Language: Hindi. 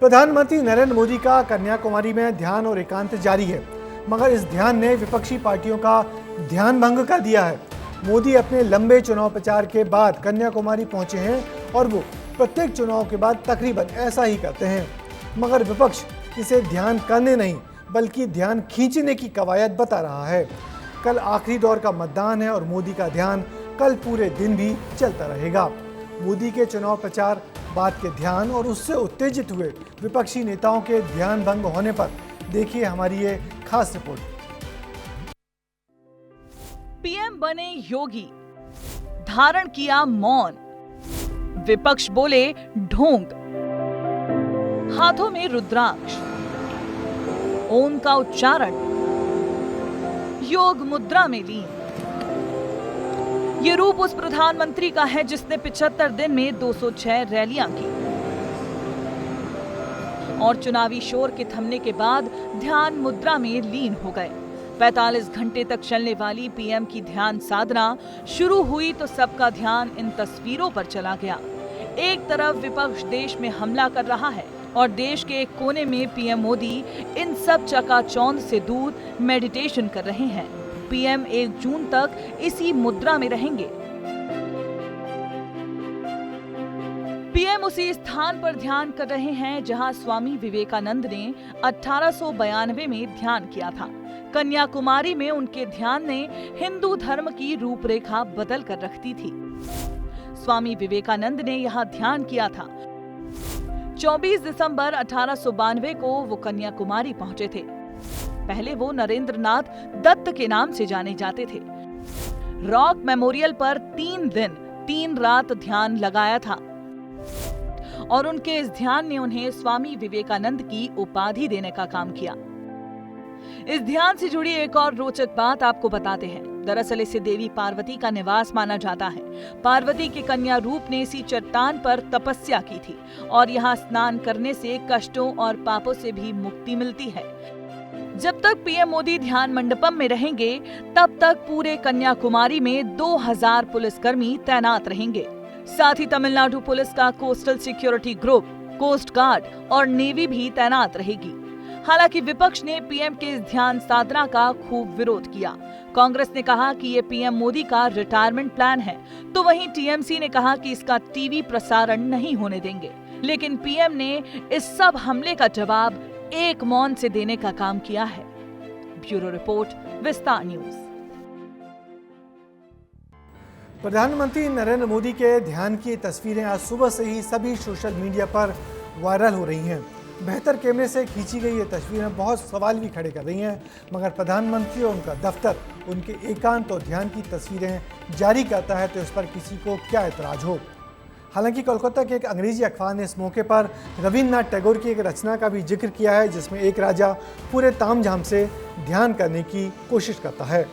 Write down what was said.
प्रधानमंत्री नरेंद्र मोदी का कन्याकुमारी में ध्यान और एकांत जारी है, मगर इस ध्यान ने विपक्षी पार्टियों का ध्यान भंग कर दिया है। मोदी अपने लंबे चुनाव प्रचार के बाद कन्याकुमारी पहुंचे हैं और वो प्रत्येक चुनाव के बाद तकरीबन ऐसा ही करते हैं, मगर विपक्ष इसे ध्यान करने नहीं बल्कि ध्यान खींचने की कवायद बता रहा है। कल आखिरी दौर का मतदान है और मोदी का ध्यान कल पूरे दिन भी चलता रहेगा। मोदी के चुनाव प्रचार बाद के ध्यान और उससे उत्तेजित हुए विपक्षी नेताओं के ध्यान भंग होने पर देखिए हमारी ये खास रिपोर्ट। पीएम बने योगी, धारण किया मौन, विपक्ष बोले ढोंग, हाथों में रुद्राक्ष, ओम का उच्चारण, योग मुद्रा में लीन। ये रूप उस प्रधानमंत्री का है जिसने 75 दिन में 206 रैलियां की और चुनावी शोर के थमने के बाद ध्यान मुद्रा में लीन हो गए। 45 घंटे तक चलने वाली पीएम की ध्यान साधना शुरू हुई तो सबका ध्यान इन तस्वीरों पर चला गया। एक तरफ विपक्ष देश में हमला कर रहा है और देश के एक कोने में पीएम मोदी इन सब चकाचौंध से दूर मेडिटेशन कर रहे हैं। पीएम 1 जून तक इसी मुद्रा में रहेंगे। पीएम उसी स्थान पर ध्यान कर रहे हैं जहां स्वामी विवेकानंद ने 1892 में ध्यान किया था। कन्याकुमारी में उनके ध्यान ने हिंदू धर्म की रूपरेखा बदल कर रख दी थी। स्वामी विवेकानंद ने यहां ध्यान किया था। 24 दिसंबर 1892 को वो कन्याकुमारी पहुंचे थे। पहले वो नरेंद्र नाथ दत्त के नाम से जाने जाते थे। रॉक मेमोरियल पर 3 दिन 3 रात ध्यान लगाया था और उनके इस ध्यान ने उन्हें स्वामी विवेकानंद की उपाधि देने का काम किया। इस ध्यान से जुड़ी एक और रोचक बात आपको बताते हैं। दरअसल इसे देवी पार्वती का निवास माना जाता है। पार्वती के कन्या रूप ने इसी चट्टान पर तपस्या की थी और यहाँ स्नान करने से कष्टों और पापों से भी मुक्ति मिलती है। जब तक पीएम मोदी ध्यान मंडपम में रहेंगे तब तक पूरे कन्याकुमारी में 2000 पुलिसकर्मी तैनात रहेंगे। साथ ही तमिलनाडु पुलिस का coastal security group, coast guard और नेवी भी तैनात रहेगी। हालांकि विपक्ष ने पीएम के इस ध्यान साधना का खूब विरोध किया। कांग्रेस ने कहा कि ये पीएम मोदी का रिटायरमेंट प्लान है, तो वहीं टीएमसी ने कहा कि इसका टीवी प्रसारण नहीं होने देंगे। लेकिन पीएम ने इस सब हमले का जवाब एक मौन से देने का काम किया है। ब्यूरो रिपोर्ट, विस्तार न्यूज। प्रधानमंत्री नरेंद्र मोदी के ध्यान की तस्वीरें आज सुबह से ही सभी सोशल मीडिया पर वायरल हो रही हैं। बेहतर कैमरे से खींची गई ये तस्वीरें बहुत सवाल भी खड़े कर रही हैं, मगर प्रधानमंत्री और उनका दफ्तर उनके एकांत और ध्यान की तस्वीरें जारी करता है तो इस पर किसी को क्या एतराज हो। हालांकि कोलकाता के एक अंग्रेजी अखबार ने इस मौके पर रविन्द्रनाथ टैगोर की एक रचना का भी जिक्र किया है जिसमें एक राजा पूरे तामझाम से ध्यान करने की कोशिश करता है।